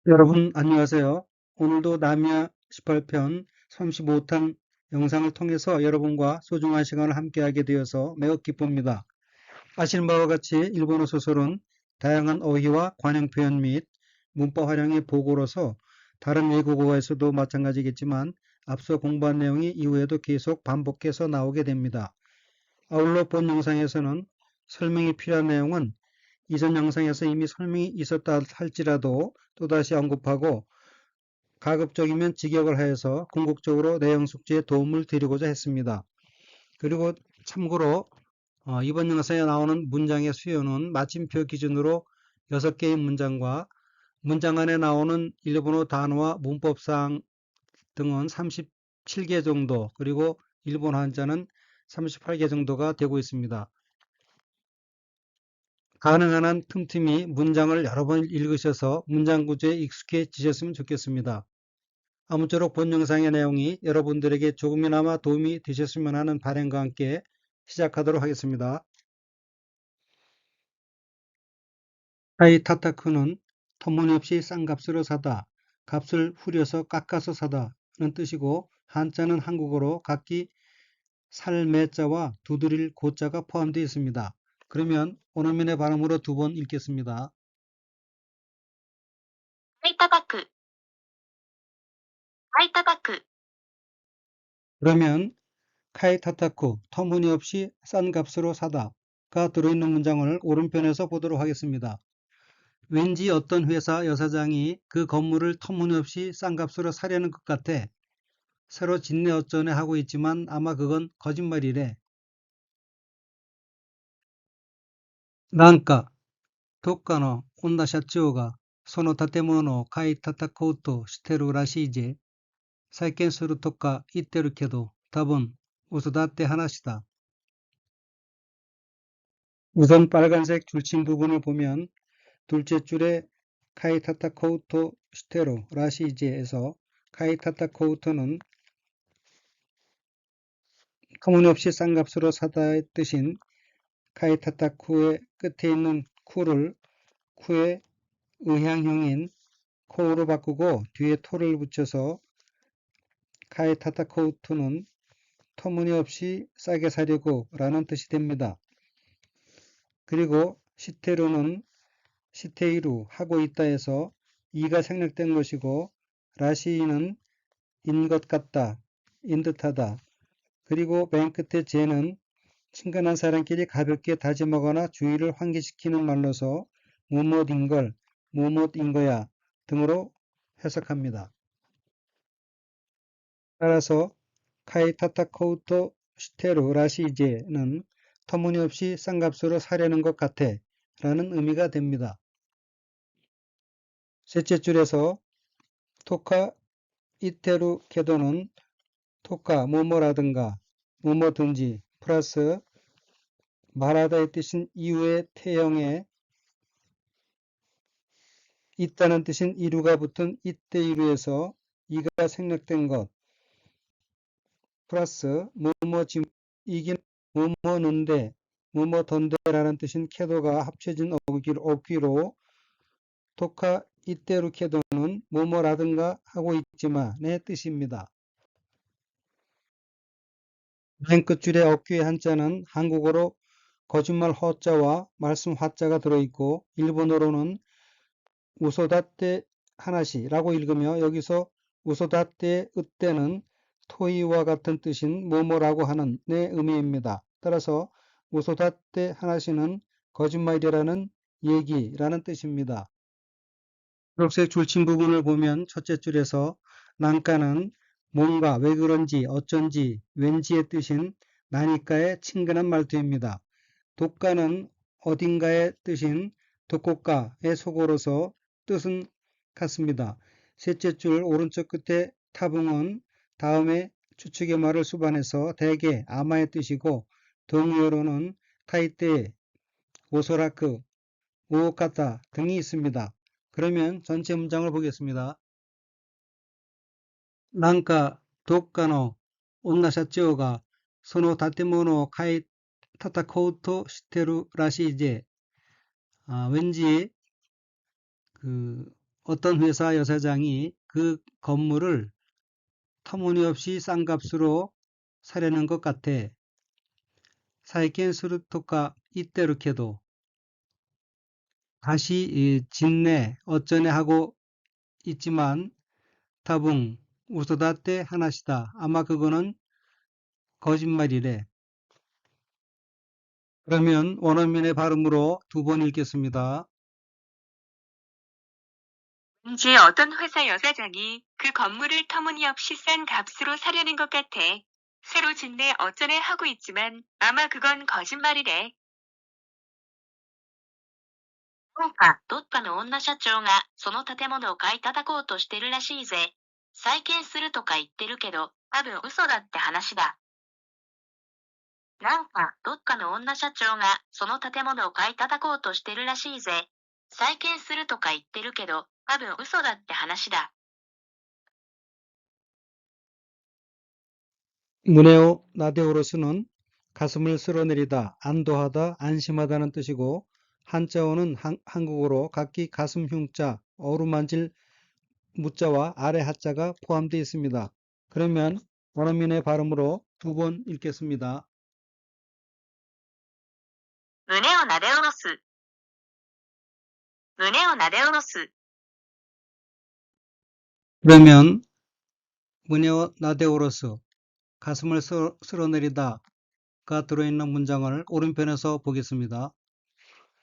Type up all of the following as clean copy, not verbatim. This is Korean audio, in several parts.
여러분 안녕하세요. 오늘도 나미야 18편 35탄 영상을 통해서 여러분과 소중한 시간을 함께하게 되어서 매우 기쁩니다. 아시는 바와 같이 일본어 소설은 다양한 어휘와 관용 표현 및 문법 활용의 보고로서 다른 외국어에서도 마찬가지겠지만 앞서 공부한 내용이 이후에도 계속 반복해서 나오게 됩니다. 아울러 본 영상에서는 설명이 필요한 내용은 이전 영상에서 이미 설명이 있었다 할지라도 또다시 언급하고 가급적이면 직역을 하여서 궁극적으로 내용 숙지에 도움을 드리고자 했습니다. 그리고 참고로 이번 영상에 나오는 문장의 수요는 마침표 기준으로 6개의 문장과 문장 안에 나오는 일본어 단어와 문법사항 등은 37개 정도, 그리고 일본 한자는 38개 정도가 되고 있습니다. 가능한 한 틈틈이 문장을 여러 번 읽으셔서 문장 구조에 익숙해지셨으면 좋겠습니다. 아무쪼록 본 영상의 내용이 여러분들에게 조금이나마 도움이 되셨으면 하는 바람과 함께 시작하도록 하겠습니다. 카이타타쿠는 터무니없이 싼 값으로 사다, 값을 후려서 깎아서 사다는 뜻이고, 한자는 한국어로 각기 살매자와 두드릴 고자가 포함되어 있습니다. 그러면 원어민의 발음으로 두 번 읽겠습니다. 買い高く、買い高く、 그러면 카이타타쿠, 터무니없이 싼 값으로 사다가 들어있는 문장을 오른편에서 보도록 하겠습니다. 왠지 어떤 회사 여사장이 그 건물을 터무니없이 싼 값으로 사려는 것 같아. 새로 짓네 어쩌네 하고 있지만 아마 그건 거짓말이래. なんか、どっかの女社長がその建物を買い叩こうとしてるらしいぜ。再建するとか言ってるけど、多分嘘だって話だ。 우선 빨간색 줄침 부분을 보면 둘째 줄에 카이타타코우토 시테로 라시제에서 카이타타코우토는 터무니없이 싼 값으로 사다의 뜻인 카이타타쿠의 끝에 있는 쿠를 쿠의 의향형인 코우로 바꾸고 뒤에 토를 붙여서 카이타타코우토는 터무니없이 싸게 사려고 라는 뜻이 됩니다. 그리고 시테로는 시테이루 하고 있다에서 이가 생략된 것이고, 라시는 인 것 같다, 인 듯하다. 그리고 맨 끝에 제는 친근한 사람끼리 가볍게 다짐하거나 주의를 환기시키는 말로서 무엇인 걸, 무엇인 거야 등으로 해석합니다. 따라서 카이타타코우토 시테루 라시제는 터무니없이 싼 값으로 사려는 것 같아 라는 의미가 됩니다. 셋째 줄에서 토카 이테루 케도는 토카 뭐뭐라든가 뭐뭐든지 플러스 말하다의 뜻인 이유의 태형에 있다는 뜻인 이루가 붙은 이때이루에서 이가 생략된 것 플러스 뭐뭐지 이긴 뭐뭐는데 뭐뭐던데라는 뜻인 캐도가 합쳐진 어귀로 토카 이때루 캐도는 뭐뭐라든가 하고 있지만의 뜻입니다. 맨 끝줄의 어귀의 한자는 한국어로 거짓말 허자와 말씀 화자가 들어있고 일본어로는 우소다떼 하나시라고 읽으며, 여기서 우소다떼의 으떼는 토이와 같은 뜻인 뭐뭐라고 하는 내 의미입니다. 따라서 우소다떼 하나시는 거짓말이라는 얘기라는 뜻입니다. 초록색 줄침 부분을 보면 첫째 줄에서 난가는 뭔가, 왜 그런지, 어쩐지, 왠지의 뜻인 나니까의 친근한 말투입니다. 독가는 어딘가의 뜻인 독고가의 속어로서 뜻은 같습니다. 셋째 줄 오른쪽 끝에 타붕은 다음에 추측의 말을 수반해서 대개 아마의 뜻이고, 동의어로는 타이테, 오소라크, 오오카타 등이 있습니다. 그러면 전체 문장을 보겠습니다. なんかどっかの女社長がその建物を買い叩こうとしてるらしいぜ。왠지 그 어떤 회사 여사장이 그 건물을 터무니없이 싼 값으로 사려는 것 같아. 사이켄 스루토카 이때르케도 다시 짓네 어쩌네 하고 있지만 타붕 우소다떼 하나시다. 아마 그거는 거짓말이래. 그러면 원어민의 발음으로 두 번 읽겠습니다. 왠지 어떤 회사 여사장이 그 건물을 터무니없이 싼 값으로 사려는 것 같아. 새로 짓네 어쩌네 하고 있지만 아마 그건 거짓말이래. なんか、どっかの女社長がその建物を買い叩こうとしてるらしいぜ。再建するとか言ってるけど、多分嘘だって話だ。なんか、どっかの女社長がその建物を買い叩こうとしてるらしいぜ。再建するとか言ってるけど、多分嘘だって話だ。 문에오 나데오로스는 가슴을 쓸어내리다, 안도하다, 안심하다는 뜻이고 한자어는 한국어로 각기 가슴 흉자, 어루만질 무자와 아래 하자가 포함되어 있습니다. 그러면 원어민의 발음으로 두 번 읽겠습니다. 胸をなで下ろす。胸をなで下ろす。 그러면 문에오 나데오로스 가슴을 쓸어내리다가 들어있는 문장을 오른편에서 보겠습니다.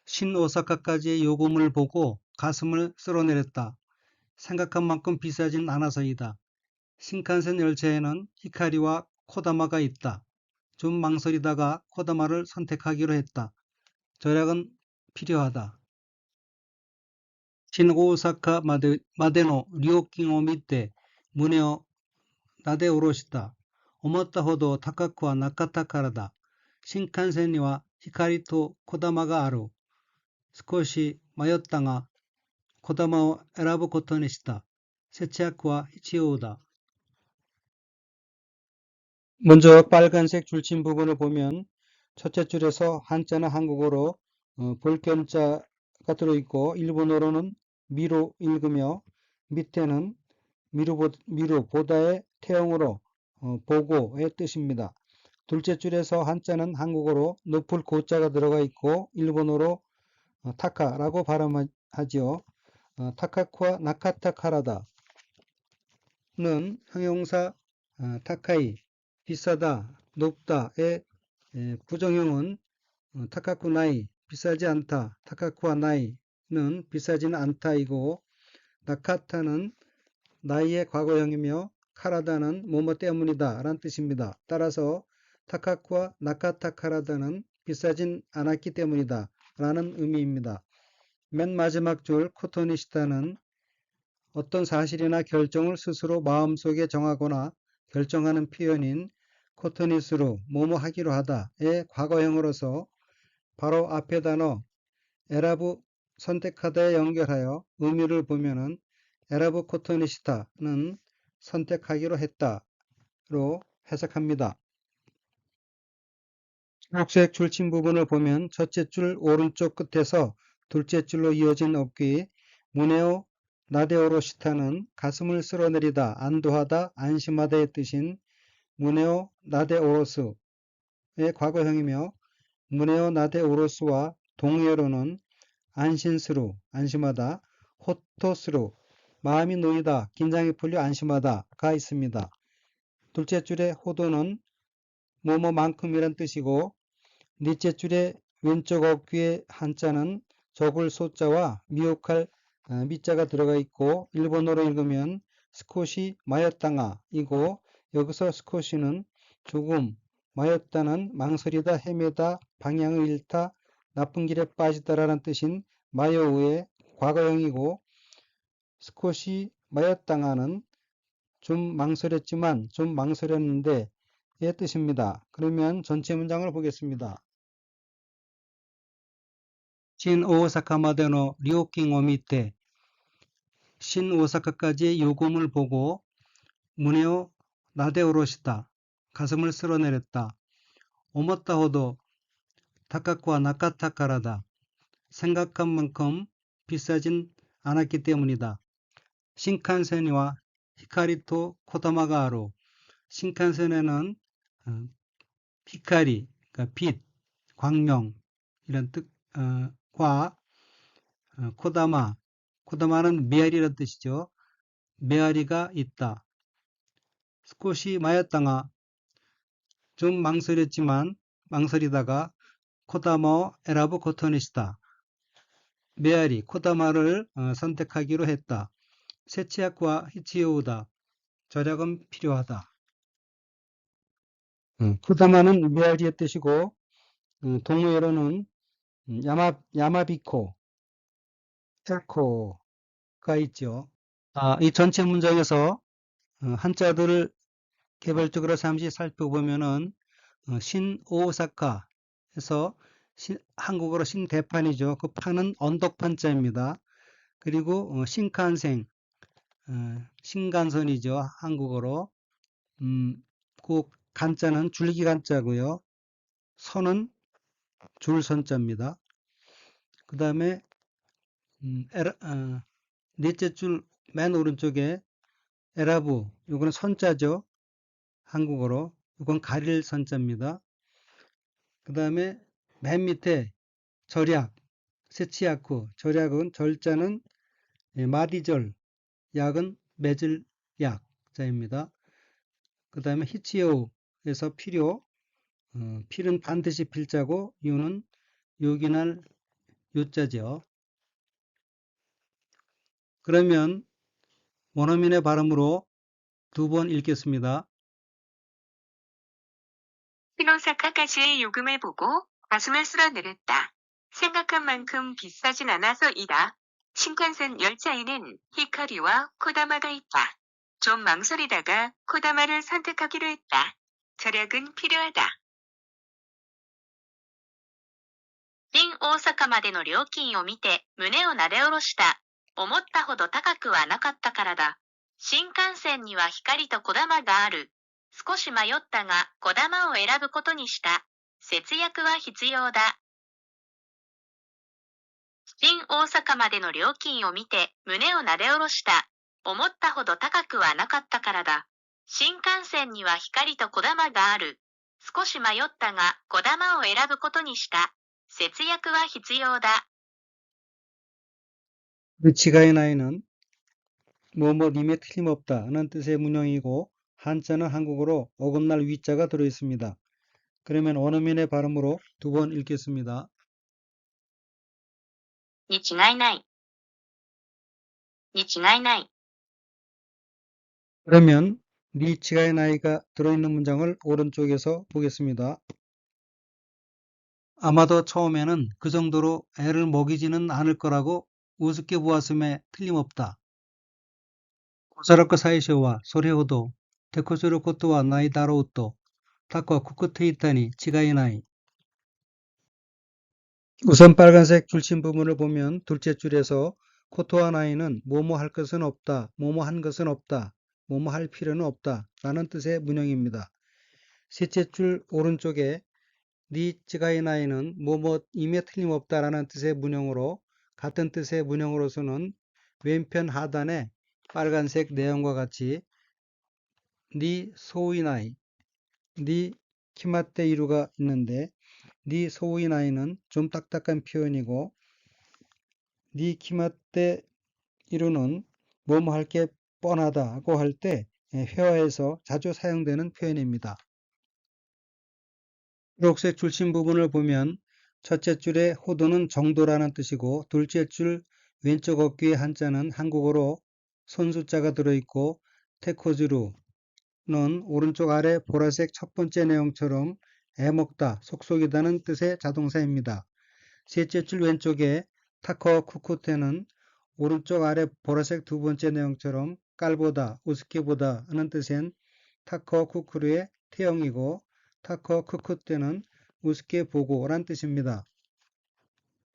신오사카까지의 요금을 보고 가슴을 쓸어내렸다. 생각한 만큼 비싸진 않아서이다. 신칸센 열차에는 히카리와 코다마가 있다. 좀 망설이다가 코다마를 선택하기로 했다. 절약은 필요하다. 신오사카 마데노 료킹を見て胸をなで下ろした。思ったほど高くはなかったからだ。新幹線には光とこだまがある。少し迷ったが、こだまを選ぶことにした。節約は必要だ。 먼저 빨간색 줄침 부분을 보면 첫째 줄에서 한자는 한국어로 볼견자가 들어있고 일본어로는 미로 읽으며 밑에는 미루 보다의 태형으로 보고의 뜻입니다. 둘째 줄에서 한자는 한국어로 높을 고자가 들어가 있고 일본어로 타카라고 발음하지요. 타카쿠와 나카타카라다는 형용사 타카이, 비싸다, 높다의 부정형은 타카쿠나이, 비싸지 않다, 타카쿠와 나이는 비싸지는 않다이고 나카타는 나이의 과거형이며 카라다는 뭐뭐 때문이다 라는 뜻입니다. 따라서 타카쿠와 나카타카라다는 비싸진 않았기 때문이다 라는 의미입니다. 맨 마지막 줄 코토니시타는 어떤 사실이나 결정을 스스로 마음속에 정하거나 결정하는 표현인 코토니스루 뭐뭐 하기로 하다의 과거형으로서 바로 앞에 단어 에라브 선택하다에 연결하여 의미를 보면은 에라브 코토니시타는 선택하기로 했다로 해석합니다. 초록색 줄침 부분을 보면 첫째 줄 오른쪽 끝에서 둘째 줄로 이어진 어귀 무네오 나데오로시타는 가슴을 쓸어내리다, 안도하다, 안심하다의 뜻인 무네오 나데오로스의 과거형이며 무네오 나데오로스와 동의어로는 안신스루, 안심하다, 호토스루, 마음이 놓이다, 긴장이 풀려 안심하다가 있습니다. 둘째 줄의 호도는 뭐뭐만큼이란 뜻이고 넷째 줄의 왼쪽 어귀의 한자는 적을 소자와 미혹할 미자가 들어가 있고 일본어로 읽으면 스코시 마였다가 이고 여기서 스코시는 조금 마였다는 망설이다 헤매다 방향을 잃다 나쁜 길에 빠지다라는 뜻인 마요우의 과거형이고 스코시 마였다가는 좀 망설였지만 좀 망설였는데 의 뜻입니다. 그러면 전체 문장을 보겠습니다. 신 오사카마데노 료킹を見て 신오사카까지의 요금을 보고 무네오 나데오로시다. 가슴을 쓸어내렸다. 오모타 호도 타카쿠와 나카타카라다. 생각한 만큼 비싸진 않았기 때문이다. 신칸센과 히카리토 코다마가 아루. 신칸센에는 히카리, 그러니까 빛, 광명 이런 뜻과 코다마는 메아리라는 뜻이죠. 메아리가 있다. 스코시 마였다가 좀 망설이다가 코다마오 에라부 코토니시다. 메아리, 코다마를 선택하기로 했다. 세치약과 히치요우다. 절약은 필요하다. 코다마는 메아리의 뜻이고 동의어로는 야마비코, 에코가 있죠. 이 전체 문장에서 한자들을 개별적으로 잠시 살펴보면은 신오사카에서 한국어로 신대판이죠. 그 판은 언덕판자입니다. 그리고 신칸생, 신간선이죠. 한국어로. 그 간자는 줄기 간자고요. 선은 줄선자입니다. 그 다음에 넷째 줄 맨 오른쪽에 에라부, 요거는 선자죠. 한국어로. 이건 가릴 선자입니다. 그 다음에 맨 밑에 절약, 세치야쿠, 절약은 절자는 마디절, 약은 맺을 약자입니다. 그 다음에 히치요에서 필요, 필은 반드시 필자고 유는 요긴할 요자죠. 그러면 원어민의 발음으로 두 번 읽겠습니다. 히노사카까지의 요금을 보고 가슴을 쓸어내렸다. 생각한 만큼 비싸진 않아서이다. 신칸센 열차에는 히카리와 코다마가 있다. 좀 망설이다가 코다마를 선택하기로 했다. 절약은 필요하다. 新大阪までの料金を見て胸をなで下ろした。思ったほど高くはなかったからだ。新幹線には光と小玉がある。少し迷ったが小玉を選ぶことにした。節約は必要だ。新大阪までの料金を見て胸をなで下ろした。思ったほど高くはなかったからだ。新幹線には光と小玉がある。少し迷ったが小玉を選ぶことにした。節約は必要だ。 치가의 나이는 뭐뭐님에 틀림없다는 뜻의 문형이고 한자는 한국어로 어긋날 위자가 들어있습니다. 그러면 원어민의 발음으로 두 번 읽겠습니다. に違いない。に違いない。 그러면 니치가의 나이가 들어있는 문장을 오른쪽에서 보겠습니다. 아마도 처음에는 그 정도로 애를 먹이지는 않을 거라고 우습게 보았음에 틀림없다. 고사라코 사이쇼와 소레호도 데코스루 코토와 나이 다로우토 타코와 쿠쿠테 이타니 치가이 나이. 우선 빨간색 줄심 부분을 보면 둘째 줄에서 코토와 나이는 뭐뭐 할 것은 없다, 뭐뭐 한 것은 없다, 뭐뭐 할 필요는 없다 라는 뜻의 문형입니다. 셋째 줄 오른쪽에 니 찌가이 나이는 뭐뭐임에 틀림없다 라는 뜻의 문형으로 같은 뜻의 문형으로서는 왼편 하단에 빨간색 내용과 같이 니 소이 나이, 니 키마테 이루가 있는데 니 소이 나이는 좀 딱딱한 표현이고 니 키마테 이루는 뭐뭐 할 게 뻔하다고 할 때 회화에서 자주 사용되는 표현입니다. 초록색 줄심 부분을 보면 첫째 줄의 호도는 정도라는 뜻이고 둘째 줄 왼쪽 어깨의 한자는 한국어로 손수자가 들어있고 테코즈루는 오른쪽 아래 보라색 첫 번째 내용처럼 애먹다, 속속이다는 뜻의 자동사입니다. 셋째 줄 왼쪽에 타커 쿠쿠테는 오른쪽 아래 보라색 두 번째 내용처럼 깔보다, 우습게보다 하는 뜻엔 타커 쿠쿠르의 태형이고 타커 쿠쿠테는 우습게 보고 란 뜻입니다.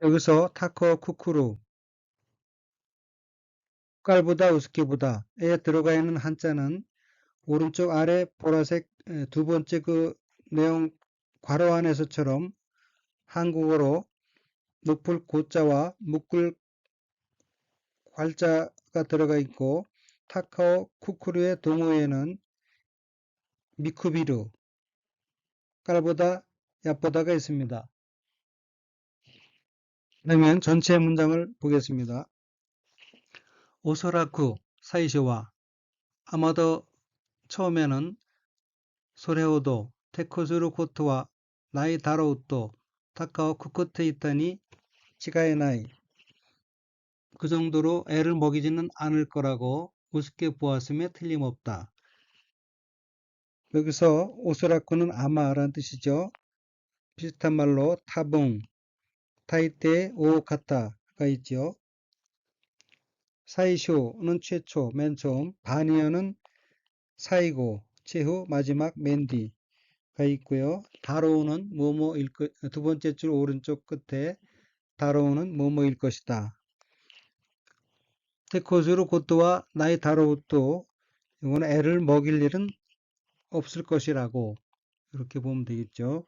여기서 타커 쿠쿠루, 깔보다 우습게보다에 들어가 있는 한자는 오른쪽 아래 보라색 두 번째 그 내용 괄호 안에서처럼 한국어로 높을 고자와 묶을 괄자가 들어가 있고 타카오 쿠쿠르의 동호회에는 미쿠비루, 깔보다 얕보다가 있습니다. 그러면 전체 문장을 보겠습니다. 오소라쿠 사이쇼와 아마도 처음에는 소레오도 테코즈루 코트와 나이 다로우또 타카오 쿠코테 있다니 치가에나이 그 정도로 애를 먹이지는 않을 거라고 우습게 보았음에 틀림없다. 여기서 오소라쿠는 아마라는 뜻이죠. 비슷한 말로 타봉, 타이테 오카타가 있죠. 사이쇼는 최초, 맨 처음, 바니어는 사이고, 최후, 마지막, 맨 뒤가 있고요. 다로우는 뭐뭐일 것, 두 번째 줄 오른쪽 끝에 다로우는 뭐뭐일 것이다. 테코즈루 고토와 나이 다로우또 이거는 애를 먹일 일은 없을 것이라고 이렇게 보면 되겠죠.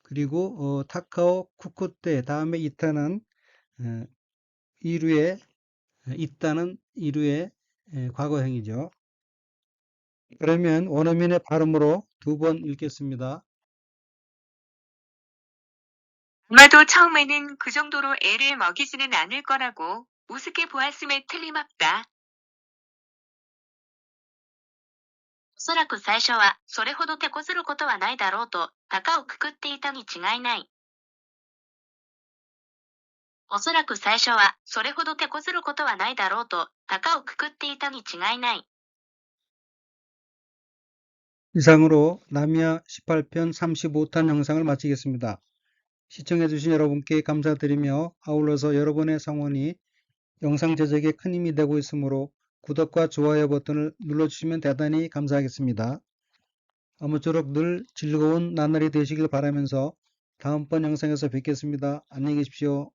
그리고 타카오 쿠쿠테 다음에 이타는 이루의 있다는 이루의 과거형이죠. 그러면 원어민의 발음으로 두 번 읽겠습니다. 아마도 처음에는 그 정도로 애를 먹이지는 않을 거라고 우습게 보았음에 틀림없다. おそらく最初はそれほど手こずることはないだろうと高をくくっていたに違いない。おそらく最初はそれほど手こずることはないだろうと高をくくっていたに違いない。 이상으로 남이야 18편 35탄 영상을 마치겠습니다. 시청해주신 여러분께 감사드리며 아울러서 여러분의 성원이 영상 제작에 큰 힘이 되고 있으므로 구독과 좋아요 버튼을 눌러주시면 대단히 감사하겠습니다. 아무쪼록 늘 즐거운 나날이 되시길 바라면서 다음번 영상에서 뵙겠습니다. 안녕히 계십시오.